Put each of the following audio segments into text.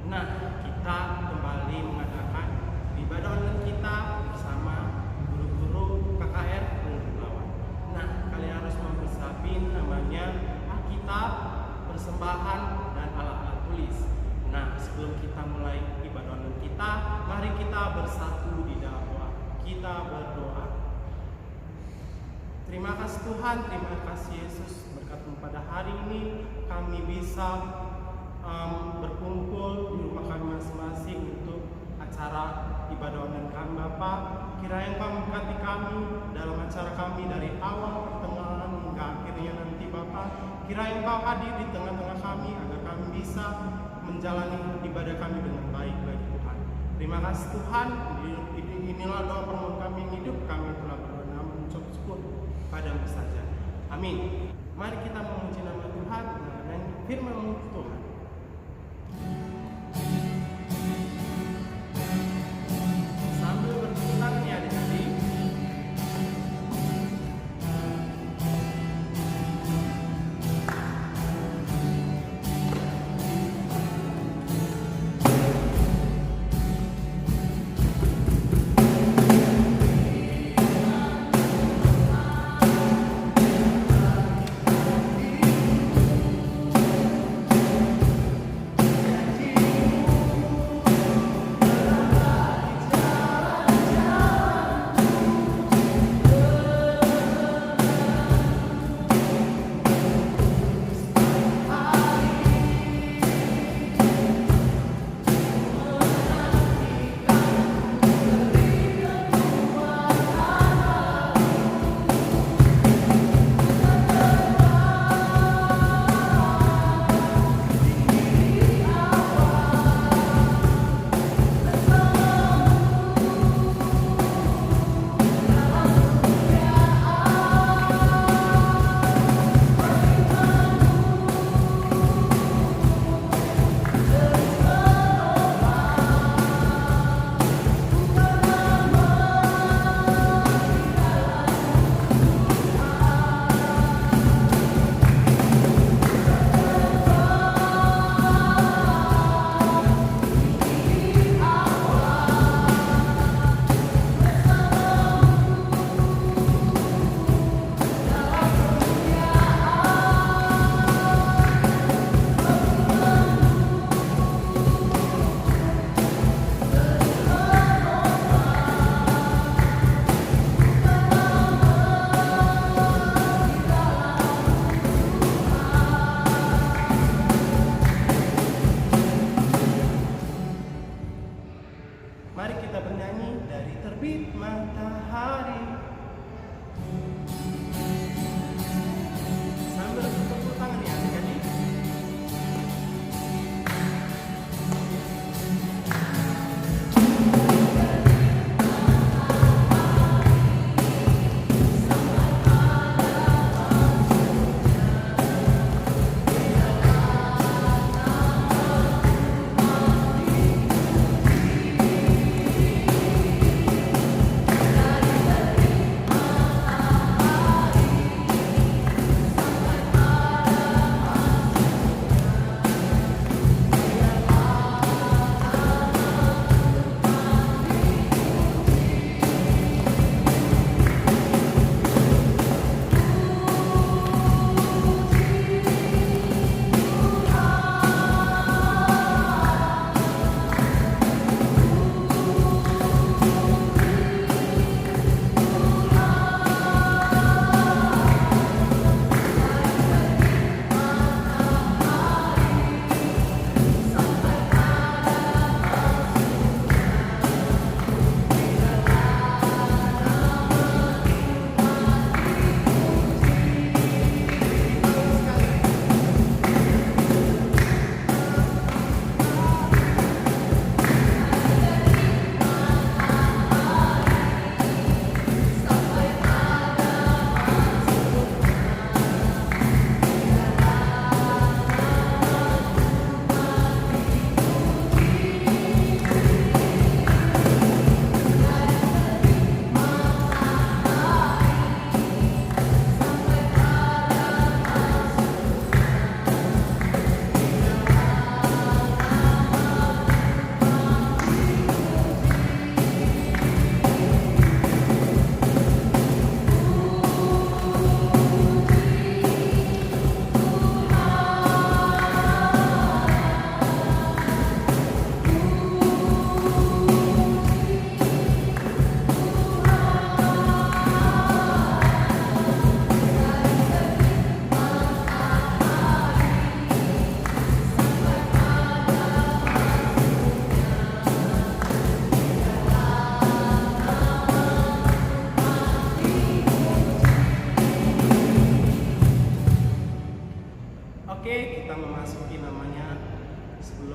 Nah, kita kembali mengadakan ibadah online kita bersama guru-guru KKR Penggelawan. Nah, kalian harus mempersiapin namanya Alkitab, persembahan, dan alat-alat tulis. Nah, sebelum kita mulai ibadah online kita, mari kita bersatu di dalam doa. Kita berdoa. Terima kasih Tuhan, terima kasih Yesus, berkat pada hari ini kami bisa berkumpul di rumah kami masing-masing untuk acara ibadah online kami Bapak. Kiranya Engkau memberkati kami dalam acara kami dari awal, pertengahan, hingga akhirnya nanti Bapak. Kiranya Engkau hadir di tengah-tengah kami agar kami bisa menjalani ibadah kami dengan baik bagi Tuhan. Terima kasih Tuhan, inilah doa permohonan kami yang hidup, kami telah berdoa mengucap syukur padamu saja. Amin. Mari kita memuji nama Tuhan dengan firman Tuhan. Sambil berputar nih adik-adik.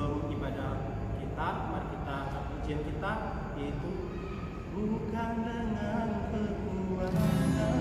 sebelum ibadah kita, mari kita pujian kita, yaitu bukan dengan kekuatan.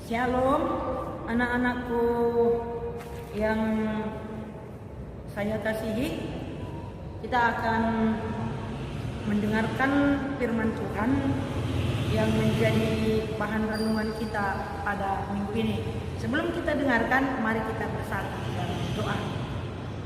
Shalom anak-anakku yang saya kasihi. Kita akan mendengarkan firman Tuhan yang menjadi bahan renungan kita pada minggu ini. Sebelum kita dengarkan, mari kita bersatu dalam doa.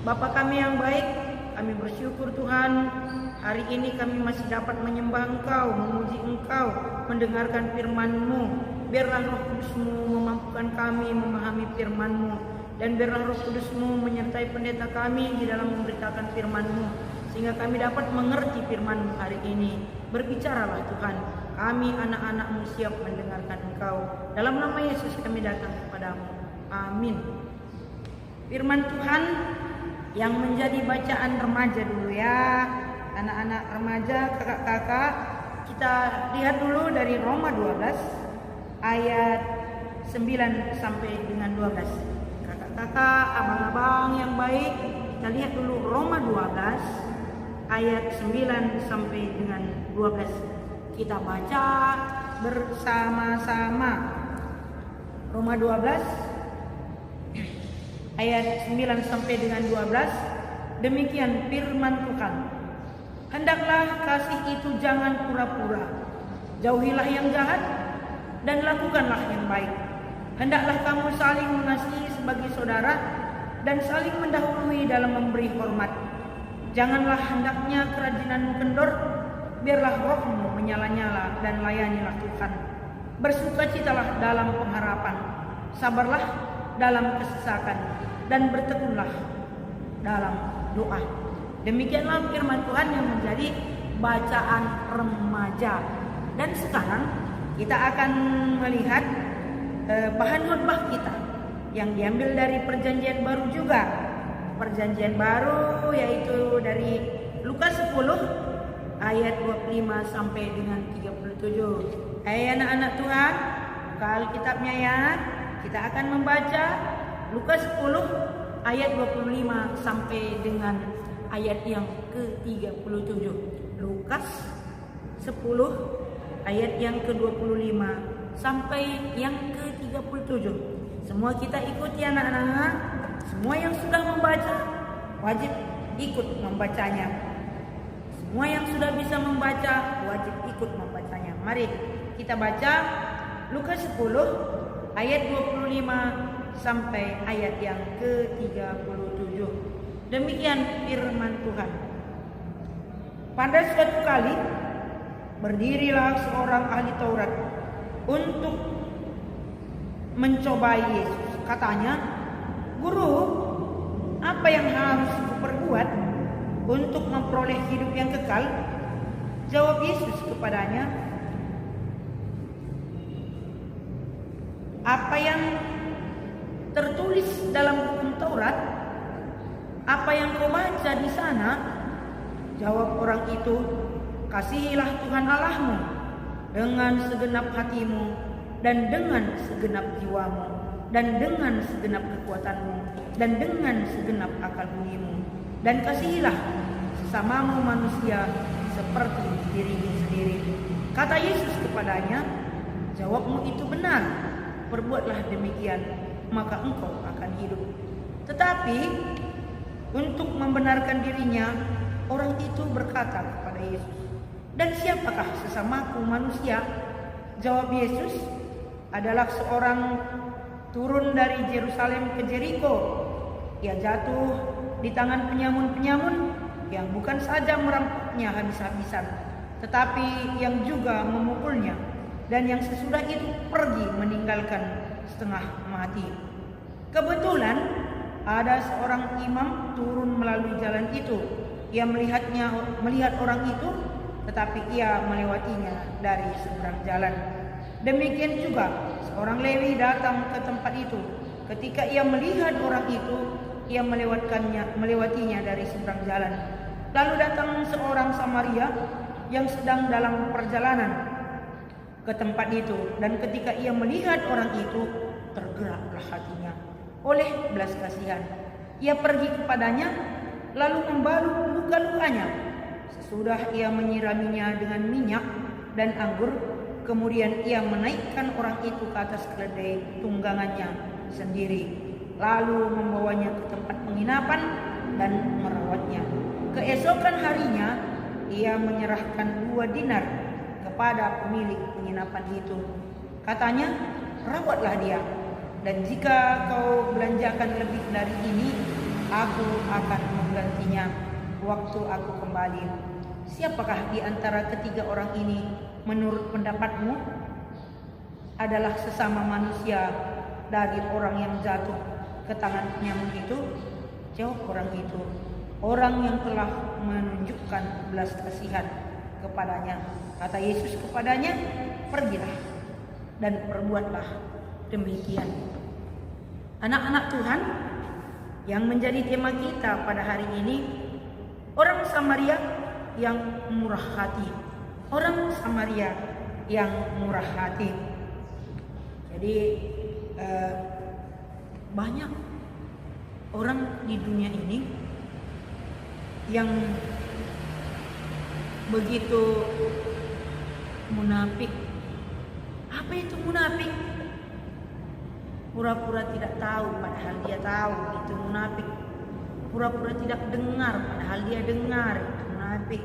Bapa kami yang baik, kami bersyukur Tuhan, hari ini kami masih dapat menyembah Engkau, memuji Engkau, mendengarkan firman-Mu. Biarlah Roh Kudus-Mu memampukan kami memahami firman-Mu, dan biarlah Roh Kudus-Mu menyertai pendeta kami di dalam memberitakan firman-Mu, sehingga kami dapat mengerti firman-Mu hari ini. Berbicaralah Tuhan, kami anak-anak-Mu siap mendengarkan Engkau. Dalam nama Yesus kami datang kepadamu. Amin. Firman Tuhan yang menjadi bacaan remaja dulu ya, anak-anak remaja, kakak-kakak. Kita lihat dulu dari Roma 12 ayat 9 sampai dengan 12. Kakak-kakak, abang-abang yang baik, kita lihat dulu Roma 12 ayat 9 sampai dengan 12. Kita baca bersama-sama. Roma 12 ayat 9 sampai dengan 12. Demikian firman Tuhan. Hendaklah kasih itu jangan pura-pura. Jauhilah yang jahat dan lakukanlah yang baik. Hendaklah kamu saling mengasihi sebagai saudara dan saling mendahului dalam memberi hormat. Janganlah hendaknya kerajinanmu kendor, biarlah rohmu menyala-nyala dan layanilah Tuhan. Bersukacitalah dalam pengharapan, sabarlah dalam kesesakan, dan bertekunlah dalam doa. Demikianlah firman Tuhan yang menjadi bacaan remaja. Dan sekarang kita akan melihat bahan khotbah kita yang diambil dari Perjanjian Baru juga. Perjanjian Baru yaitu dari Lukas 10 ayat 25 sampai dengan 37. Hai anak-anak Tuhan, buka Alkitabnya ya. Kita akan membaca Lukas 10 ayat 25 sampai dengan ayat yang ke-37. Lukas 10 ayat yang ke-25 sampai yang ke-37. Semua kita ikuti anak-anak. Semua yang sudah membaca wajib ikut membacanya. Semua yang sudah bisa membaca wajib ikut membacanya. Mari kita baca Lukas 10 ayat 25 sampai ayat yang ke-37. Demikian firman Tuhan. Pada suatu kali berdirilah seorang ahli Taurat untuk mencobai Yesus. Katanya, "Guru, apa yang harus kuperbuat untuk memperoleh hidup yang kekal?" Jawab Yesus kepadanya, "Apa yang tertulis dalam hukum Taurat? Apa yang kau baca di sana?" Jawab orang itu, "Kasihilah Tuhan Allahmu dengan segenap hatimu dan dengan segenap jiwamu dan dengan segenap kekuatanmu dan dengan segenap akal budimu, dan kasihilah sesamamu manusia seperti dirimu sendiri." Kata Yesus kepadanya, "Jawabmu itu benar. Perbuatlah demikian, maka engkau akan hidup." Tetapi untuk membenarkan dirinya, orang itu berkata kepada Yesus, "Dan siapakah sesamaku manusia?" Jawab Yesus, "Adalah seorang turun dari Yerusalem ke Jeriko. Ia jatuh di tangan penyamun-penyamun yang bukan saja merampoknya habis-habisan, tetapi yang juga memukulnya, dan yang sesudah itu pergi meninggalkan setengah mati. Kebetulan ada seorang imam turun melalui jalan itu. Ia melihat orang itu, tetapi ia melewatinya dari seberang jalan. Demikian juga seorang Lewi datang ke tempat itu. Ketika ia melihat orang itu, ia melewatinya dari seberang jalan. Lalu datang seorang Samaria yang sedang dalam perjalanan ke tempat itu, dan ketika ia melihat orang itu, tergeraklah hatinya oleh belas kasihan. Ia pergi kepadanya, lalu membalut luka-lukanya. Sesudah ia menyiraminya dengan minyak dan anggur, kemudian ia menaikkan orang itu ke atas keledai tunggangannya sendiri, lalu membawanya ke tempat penginapan dan merawatnya. Keesokan harinya ia menyerahkan 2 dinar kepada pemilik penginapan itu. Katanya, "Rawatlah dia, dan jika kau belanjakan lebih dari ini, aku akan menggantinya waktu aku kembali." Siapakah di antara ketiga orang ini menurut pendapatmu adalah sesama manusia dari orang yang jatuh ke tangan penyamun itu? Jawab orang itu, "Orang yang telah menunjukkan belas kasihan kepadanya." Kata Yesus kepadanya, "Pergilah dan perbuatlah demikian." Anak-anak Tuhan, yang menjadi tema kita pada hari ini, orang Samaria yang murah hati. Orang Samaria yang murah hati. Jadi banyak orang di dunia ini yang begitu munafik. Apa itu munafik? Pura-pura tidak tahu padahal dia tahu, itu munafik. Pura-pura tidak dengar padahal dia dengar, itu munafik.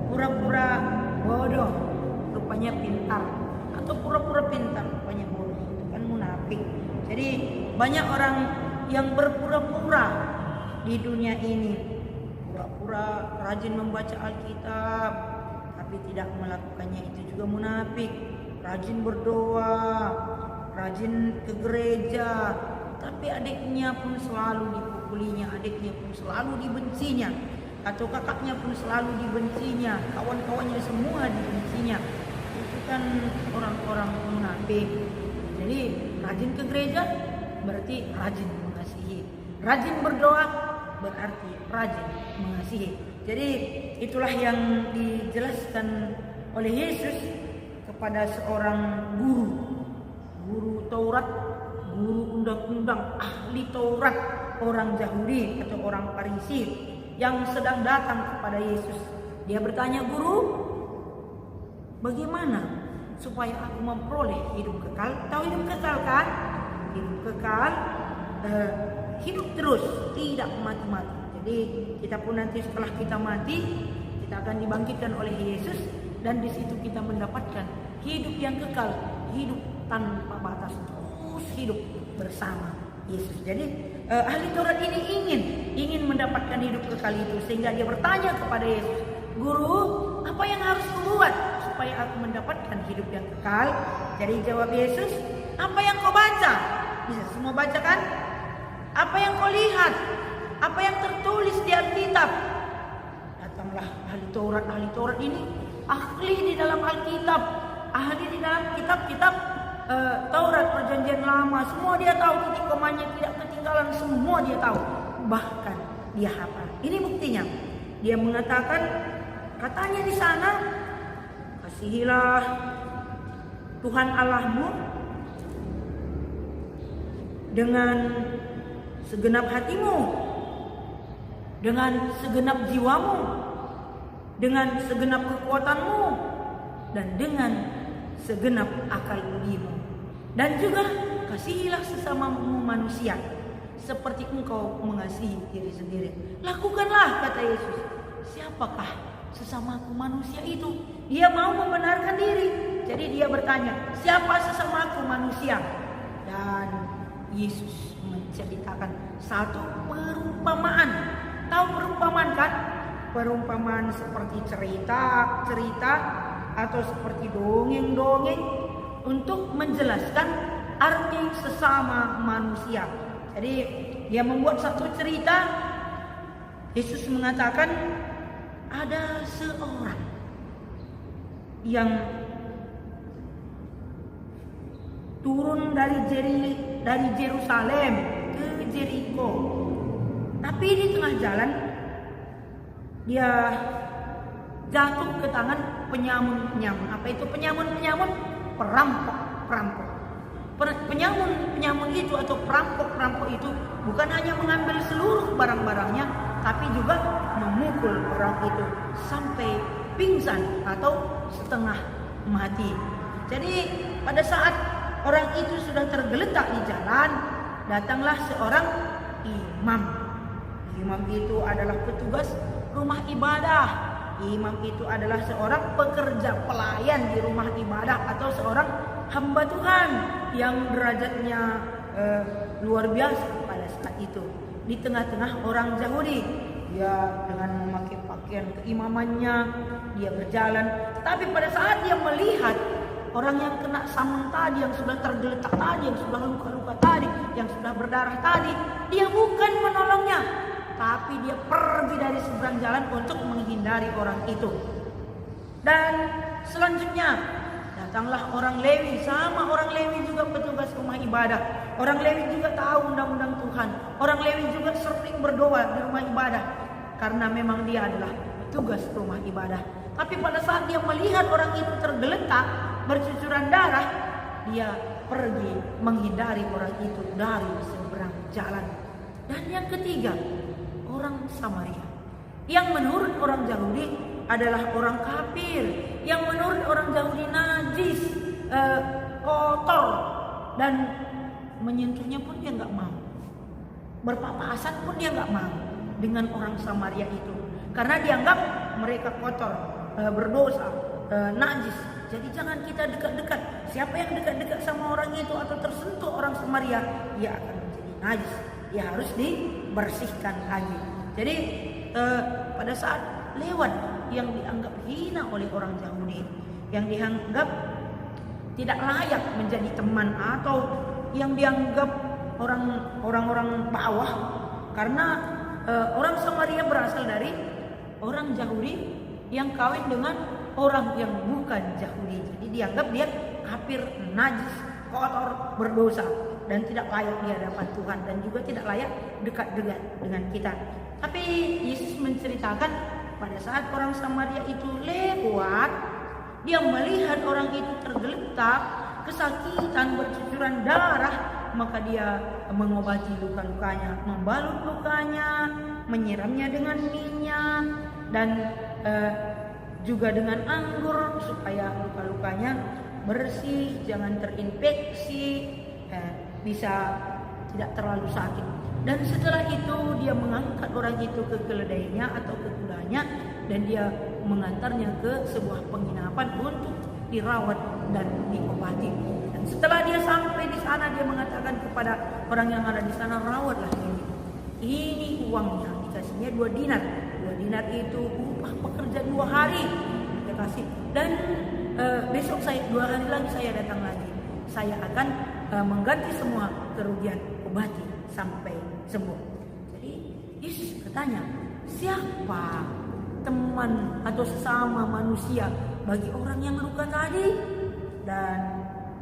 Pura-pura bodoh, rupanya pintar, atau pura-pura pintar, rupanya bodoh, itu kan munafik. Jadi banyak orang yang berpura-pura di dunia ini. Pura-pura rajin membaca Alkitab, tapi tidak melakukannya, itu juga munafik. Rajin berdoa, rajin ke gereja, tapi adiknya pun selalu dipukulinya, adiknya pun selalu dibencinya, atau kakaknya pun selalu dibencinya, kawan-kawannya semua dibencinya. Itu kan orang-orang munafik. Jadi rajin ke gereja berarti rajin mengasihi, rajin berdoa berarti rajin mengasihi. Jadi itulah yang dijelaskan oleh Yesus kepada seorang guru Taurat, guru undang-undang, ahli Taurat, orang Yahudi atau orang Farisi yang sedang datang kepada Yesus. Dia bertanya, "Guru, bagaimana supaya aku memperoleh hidup kekal?" Tahu hidup kekal kan? Hidup kekal, hidup terus, tidak mati-mati. Jadi kita pun nanti setelah kita mati, Kita akan dibangkitkan oleh Yesus dan di situ kita mendapatkan hidup yang kekal, hidup tanpa batas, terus hidup bersama Yesus. Jadi ahli Taurat ini ingin mendapatkan hidup kekal itu, sehingga dia bertanya kepada Yesus, "Guru, apa yang harus kubuat supaya aku mendapatkan hidup yang kekal?" Jadi jawab Yesus, "Apa yang kau baca?" Bisa semua baca kan? "Apa yang kau lihat? Apa yang tertulis di Alkitab?" Datanglah ahli Taurat ini ahli di dalam Alkitab, ahli di dalam kitab-kitab Taurat Perjanjian Lama. Semua dia tahu, titik komanya tidak ketinggalan, semua dia tahu. Bahkan dia hafal. Ini buktinya. Dia mengatakan, katanya di sana, "Kasihilah Tuhan Allahmu dengan segenap hatimu, dengan segenap jiwamu, dengan segenap kekuatanmu, dan dengan segenap akal budimu. Dan juga kasihilah sesamamu manusia seperti engkau mengasihi diri sendiri." Lakukanlah, kata Yesus. Siapakah sesamaku manusia itu? Dia mau membenarkan diri. Jadi dia bertanya, siapa sesamaku manusia? Dan Yesus menceritakan satu perumpamaan. Tahu perumpamaan kan? Perumpamaan seperti cerita atau seperti dongeng-dongeng untuk menjelaskan arti sesama manusia. Jadi dia membuat satu cerita. Yesus mengatakan ada seorang yang turun dari Yerusalem ke Jericho. Tapi di tengah jalan dia jatuh ke tangan penyamun-penyamun. Apa itu penyamun-penyamun? Perampok-perampok. Penyamun itu atau perampok-perampok itu bukan hanya mengambil seluruh barang-barangnya, tapi juga memukul orang itu sampai pingsan atau setengah mati. Jadi pada saat orang itu sudah tergeletak di jalan, datanglah seorang imam. Imam itu adalah petugas rumah ibadah. Imam itu adalah seorang pekerja pelayan di rumah ibadah atau seorang hamba Tuhan yang derajatnya luar biasa pada saat itu. Di tengah-tengah orang Yahudi, dia dengan memakai pakaian keimamannya, dia berjalan. Tapi pada saat dia melihat orang yang kena samun tadi, yang sudah tergeletak tadi, yang sudah luka-luka tadi, yang sudah berdarah tadi, dia bukan menolongnya, tapi dia pergi dari seberang jalan untuk menghindari orang itu. Dan selanjutnya datanglah orang Lewi, sama orang Lewi juga petugas rumah ibadah. Orang Lewi juga tahu undang-undang Tuhan. Orang Lewi juga sering berdoa di rumah ibadah karena memang dia adalah petugas rumah ibadah. Tapi pada saat dia melihat orang itu tergeletak bercucuran darah, dia pergi menghindari orang itu dari seberang jalan. Dan yang ketiga, orang Samaria, yang menurut orang Yahudi adalah orang kafir, yang menurut orang Yahudi najis, kotor, dan menyentuhnya pun dia nggak mau, berpapasan pun dia nggak mau dengan orang Samaria itu, karena dianggap mereka kotor, berdosa, najis. Jadi jangan kita dekat-dekat. Siapa yang dekat-dekat sama orang itu atau tersentuh orang Samaria, dia akan menjadi najis. Dia harus dibersihkan lagi. Jadi pada saat lewat yang dianggap hina oleh orang Yahudi, yang dianggap tidak layak menjadi teman, atau yang dianggap orang-orang bawah, karena orang Samaria berasal dari orang Yahudi yang kawin dengan orang yang bukan Yahudi. Jadi dianggap dia kafir, najis, kotor, berdosa, dan tidak layak di hadapan Tuhan, dan juga tidak layak dekat-dekat dengan kita. Tapi Yesus menceritakan pada saat orang Samaria itu lewat, dia melihat orang itu tergeletak, kesakitan, bercucuran darah, maka dia mengobati luka-lukanya, membalut lukanya, menyiramnya dengan minyak, dan juga dengan anggur supaya luka-lukanya bersih, jangan terinfeksi, bisa tidak terlalu sakit. Dan setelah itu dia mengangkat orang itu ke keledainya atau ke kudanya, dan dia mengantarnya ke sebuah penginapan untuk dirawat dan diobati. Dan setelah dia sampai di sana, dia mengatakan kepada orang yang ada di sana, rawatlah ini. Ini uangnya, dikasihnya 2 dinar. 2 dinar itu upah pekerja 2 hari. Dia kasih. Dan besok 2 hari lagi saya datang lagi. Saya akan mengganti semua kerugian, obati sampai sembuh. Jadi Yesus bertanya, siapa teman atau sesama manusia bagi orang yang luka tadi? Dan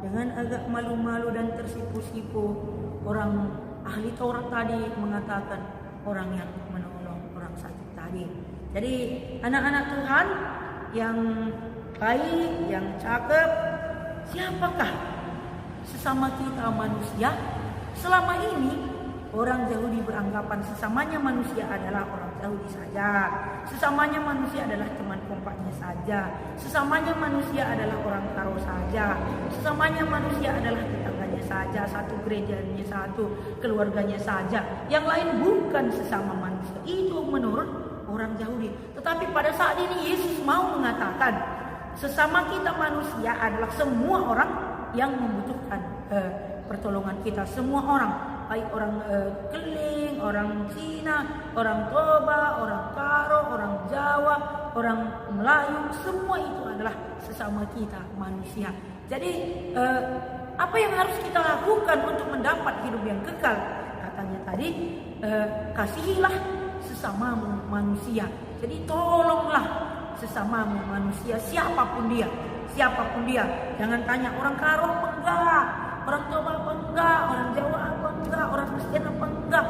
dengan agak malu-malu dan tersipu-sipu, orang ahli Taurat tadi mengatakan orang yang menolong orang sakit tadi. Jadi anak-anak Tuhan yang baik, yang cakep, siapakah sesama kita manusia? Selama ini orang Yahudi beranggapan sesamanya manusia adalah orang Yahudi saja, sesamanya manusia adalah teman kompaknya saja, sesamanya manusia adalah orang karo saja, sesamanya manusia adalah tetangganya saja, satu gerejanya, satu keluarganya saja. Yang lain bukan sesama manusia. Itu menurut orang Yahudi. Tetapi pada saat ini Yesus mau mengatakan sesama kita manusia adalah semua orang yang membutuhkan pertolongan kita. Semua orang, baik orang Keling, orang Cina, orang Toba, orang Karo, orang Jawa, orang Melayu, semua itu adalah sesama kita manusia. Jadi apa yang harus kita lakukan untuk mendapat hidup yang kekal? Katanya tadi, kasihilah sesamamu manusia. Jadi tolonglah sesamamu manusia, siapapun dia. Siapapun dia. Jangan tanya orang Karo apa enggak, orang Toba apa enggak, orang Jawa apa enggak, orang Kristen apa enggak,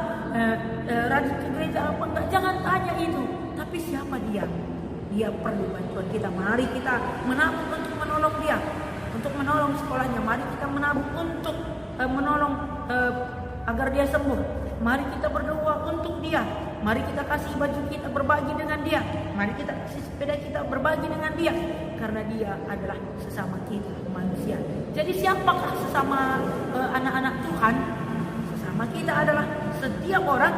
rajin ke gereja apa enggak. Jangan tanya itu. Tapi siapa dia? Dia perlu bantuan kita. Mari kita menabung untuk menolong dia, untuk menolong sekolahnya. Mari kita menabung untuk menolong agar dia sembuh. Mari kita berdoa untuk dia. Mari kita kasih baju kita, berbagi dengan dia. Mari kita kasih sepeda kita, berbagi dengan dia. Karena dia adalah sesama kita manusia. Jadi siapakah sesama anak-anak Tuhan? Sesama kita adalah setiap orang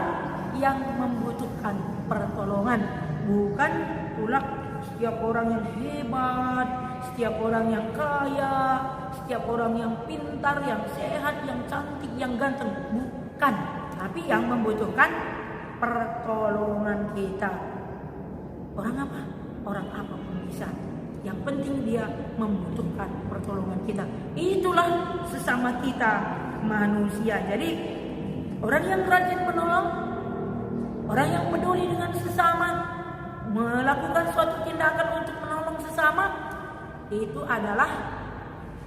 yang membutuhkan pertolongan. Bukan pula setiap orang yang hebat, setiap orang yang kaya, setiap orang yang pintar, yang sehat, yang cantik, yang ganteng. Bukan. Tapi yang membutuhkan pertolongan kita. Orang apa? Orang apapun bisa. Yang penting dia membutuhkan pertolongan kita. Itulah sesama kita manusia. Jadi orang yang rajin menolong, orang yang peduli dengan sesama, melakukan suatu tindakan untuk menolong sesama, itu adalah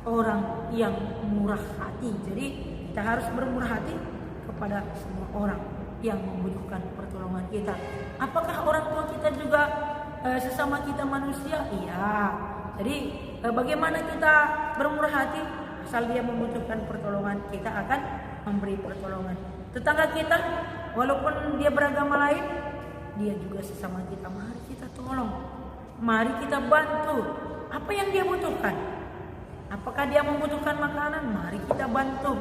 orang yang murah hati. Jadi kita harus bermurah hati kepada semua orang yang membutuhkan pertolongan kita. Apakah orang tua kita juga sesama kita manusia? Iya. Jadi bagaimana kita bermurah hati? Asal dia membutuhkan pertolongan, kita akan memberi pertolongan. Tetangga kita, walaupun dia beragama lain, dia juga sesama kita. Mari kita tolong, mari kita bantu. Apa yang dia butuhkan? Apakah dia membutuhkan makanan? Mari kita bantu.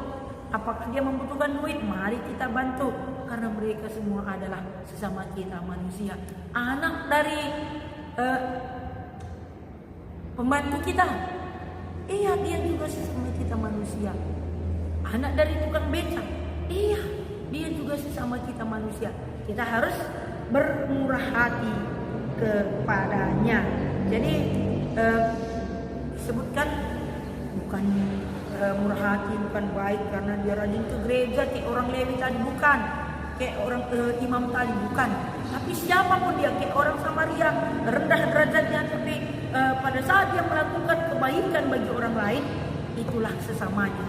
Apakah dia membutuhkan duit? Mari kita bantu. Karena mereka semua adalah sesama kita manusia. Anak dari pembantu kita, iya dia juga sesama kita manusia. Anak dari tukang beca, iya dia juga sesama kita manusia. Kita harus bermurah hati kepadanya. Jadi disebutkan bukan murah hati, bukan baik karena dia rajin ke gereja kayak orang Lewi tadi, bukan, kayak orang imam tadi, bukan. Tapi siapapun dia, kayak orang Samaria, rendah derajatnya, tapi pada saat dia melakukan kebaikan bagi orang lain, itulah sesamanya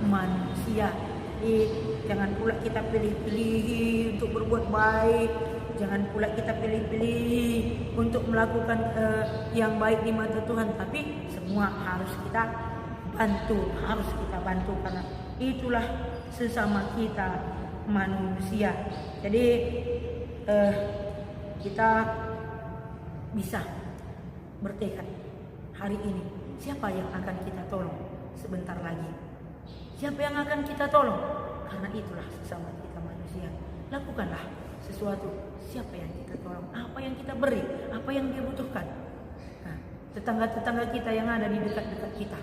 manusia. Jadi jangan pula kita pilih-pilih untuk berbuat baik, jangan pula kita pilih-pilih untuk melakukan yang baik di mata Tuhan, tapi semua harus kita harus kita bantu karena itulah sesama kita manusia. Jadi kita bisa bertekad hari ini, siapa yang akan kita tolong sebentar lagi, siapa yang akan kita tolong, karena itulah sesama kita manusia. Lakukanlah sesuatu, siapa yang kita tolong, apa yang kita beri, apa yang dia butuhkan, tetangga-tetangga kita yang ada di dekat-dekat kita.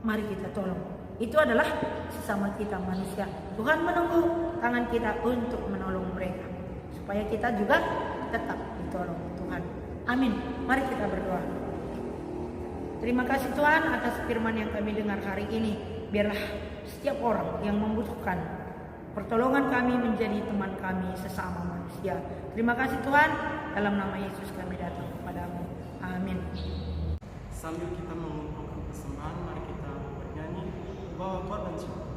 Mari kita tolong. Itu adalah sesama kita manusia. Tuhan menunggu tangan kita untuk menolong mereka, supaya kita juga tetap ditolong Tuhan. Amin. Mari kita berdoa. Terima kasih Tuhan atas firman yang kami dengar hari ini. Biarlah setiap orang yang membutuhkan pertolongan kami menjadi teman kami sesama manusia. Terima kasih Tuhan. Dalam nama Yesus kami datang kepadamu. Amin. Sambil kita mengumpulkan persembahan, mari kita bernyanyi bahwa korban syukur.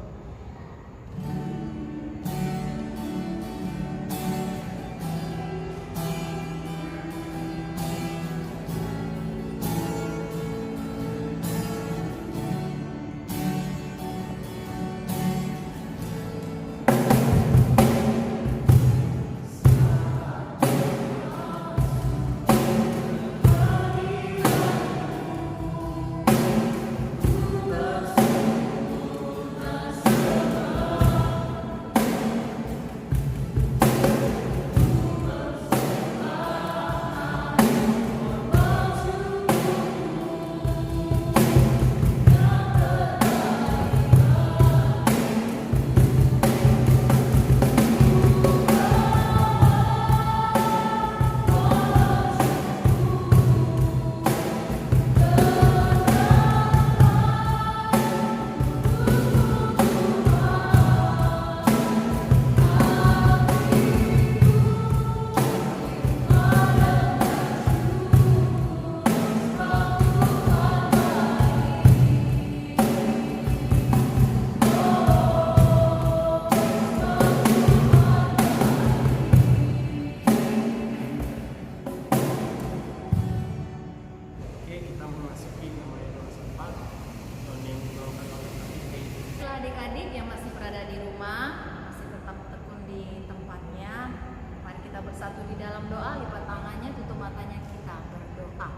Adik-adik yang masih berada di rumah, masih tetap tekun di tempatnya, mari kita bersatu di dalam doa, lipat tangannya, tutup matanya, kita berdoa.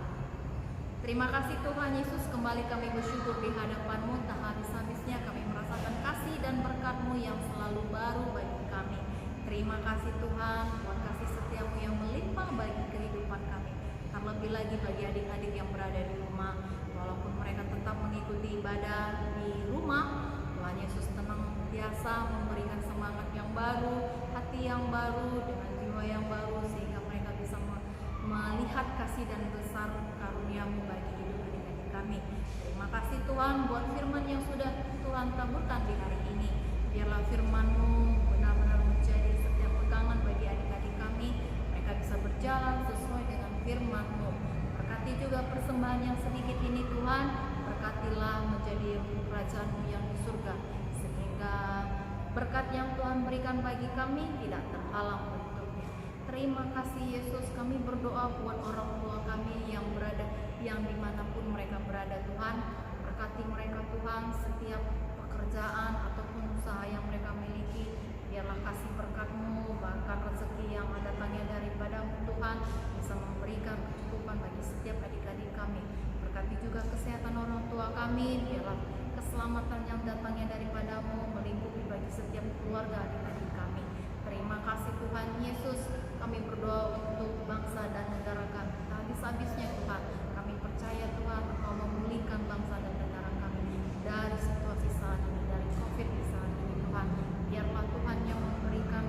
Terima kasih Tuhan Yesus, kembali kami bersyukur di hadapan-Mu, tak habis-habisnya kami merasakan kasih dan berkat-Mu yang selalu baru bagi kami. Terima kasih Tuhan, buat kasih setiamu yang melimpah bagi kehidupan kami. Terlebih lagi bagi adik-adik yang berada di rumah, walaupun mereka tetap mengikuti ibadah di rumah, Tuhan Yesus biasa memberikan semangat yang baru, hati yang baru, dengan jiwa yang baru, sehingga mereka bisa melihat kasih dan besar karunia-Mu bagi hidup adik-adik kami. Terima kasih Tuhan buat firman yang sudah Tuhan taburkan di hari ini. Biarlah firman-Mu benar-benar menjadi setiap pegangan bagi adik-adik kami. Mereka bisa berjalan sesuai dengan firman-Mu. Berkati juga persembahan yang sedikit ini Tuhan. Berkatilah menjadi kerajaan-Mu yang di surga, sehingga berkat yang Tuhan berikan bagi kami tidak terhalang bentuknya. Terima kasih Yesus, kami berdoa buat orang tua kami yang dimanapun mereka berada Tuhan. Berkati mereka Tuhan, setiap pekerjaan ataupun usaha yang mereka miliki. Biarlah kasih berkat-Mu, bahkan rezeki yang datangnya daripada-Mu Tuhan, bisa memberikan kecukupan bagi setiap adik-adik kami. Berkati juga kesehatan orang tua kami, biarlah keselamatan yang datangnya daripada-Mu melingkupi bagi setiap keluarga adik-adik kami. Terima kasih Tuhan Yesus, kami berdoa untuk bangsa dan negara kami. Tak habis-habisnya Tuhan, kami percaya Tuhan Engkau memulihkan bangsa dan negara kami dari situasi saat ini, dari COVID di saat ini Tuhan. Biarlah Tuhan yang memberikan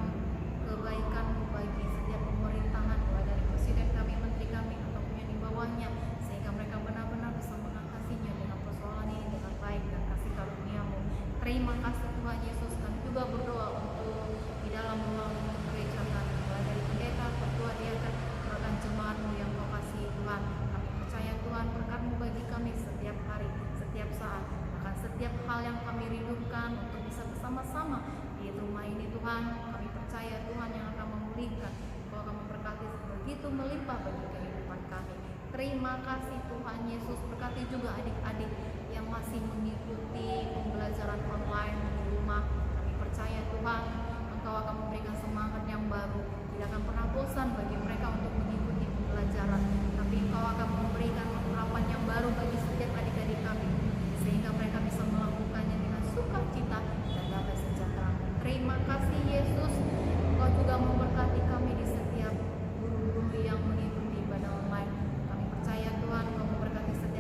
kebaikan bagi setiap pemerintahan, mulai dari presiden kami, menteri kami, ataupun yang di bawahnya, sehingga mereka benar-benar bisa mengatasinya dengan persoalan ini dengan baik dan kasih karunia-Mu. Terima kasih Tuhan Yesus, kami juga berdoa untuk di dalam ruang gereja kami, mulai dari pendeta, ketua diakan, bahkan jemaat-Mu yang Kau kasih Tuhan. Kami percaya Tuhan berkat-Mu bagi kami setiap hari, setiap saat, bahkan setiap hal yang kami rindukan untuk bisa bersama-sama di rumah ini Tuhan. Kami percaya Tuhan yang akan memulihkan, Kau akan memberkati begitu melimpah bagi kehidupan kami. Terima kasih Tuhan Yesus, berkati juga adik-adik yang masih mengikuti pembelajaran online di rumah. Kami percaya Tuhan Engkau akan memberikan semangat yang baru, tidak akan pernah bosan bagi mereka untuk mengikuti pembelajaran, tapi Engkau akan memberikan harapan yang baru bagi setiap adik-adik kami, sehingga mereka bisa melakukannya dengan sukacita dan damai sejahtera. Terima kasih Yesus, Engkau juga memberkati kami di setiap guru-guru yang mengikuti ibadah online. Kami percaya Tuhan Engkau memberkati setiap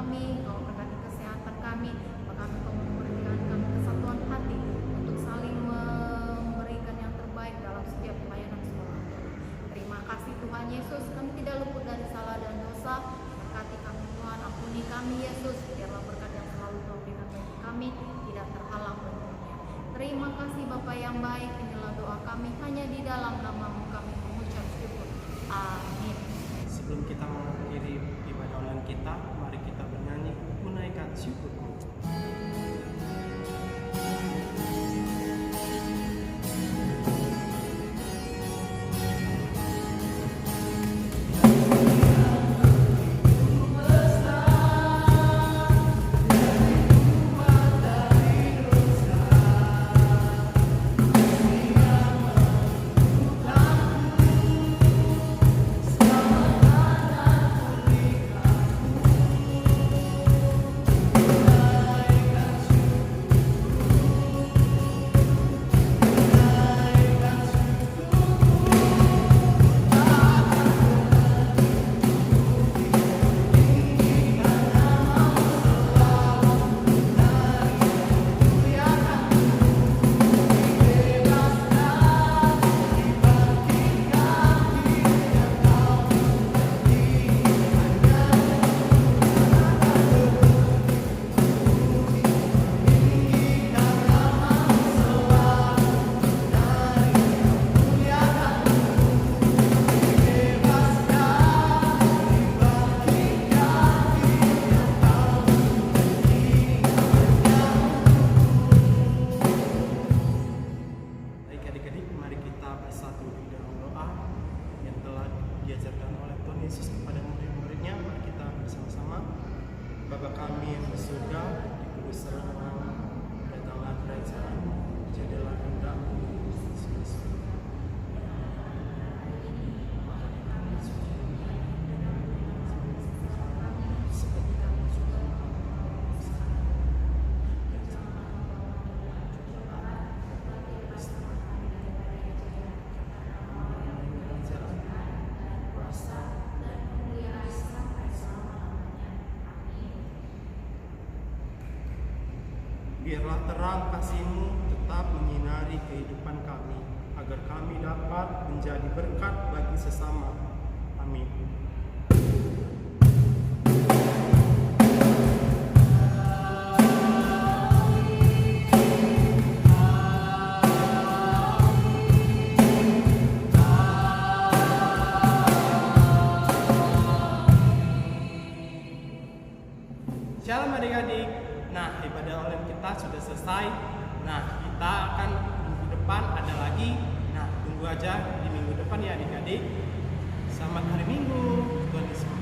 kami, Kau berkati kesehatan kami, maka Kau memberikan kami kesatuan hati untuk saling memberikan yang terbaik dalam setiap pelayanan sekolah. Terima kasih Tuhan Yesus, kami tidak luput dari salah dan dosa. Berkati kami Tuhan, ampuni kami Yesus, biarlah berkat yang selalu Kau berikan bagi kami tidak terhalang bentuknya. Terima kasih Bapa yang baik, inilah doa kami hanya di dalam nama-Mu kami mengucap syukur. Amin. Sebelum kita mengakhiri ibadah online kita, mari kita bernyanyi menaikkan syukurku. Bapa kami yang di surga, dikuduskanlah namamu, datanglah kerajaan-Mu, jadilah kehendak-Mu di surga. Biarlah terang kasih-Mu tetap menyinari kehidupan kami, agar kami dapat menjadi berkat bagi sesama. Amin. Shalom adik-adik. Nah, ibadah online kita sudah selesai. Nah, kita akan minggu depan ada lagi. Nah, tunggu aja di minggu depan ya adik-adik. Selamat hari Minggu. Tuhan Yesus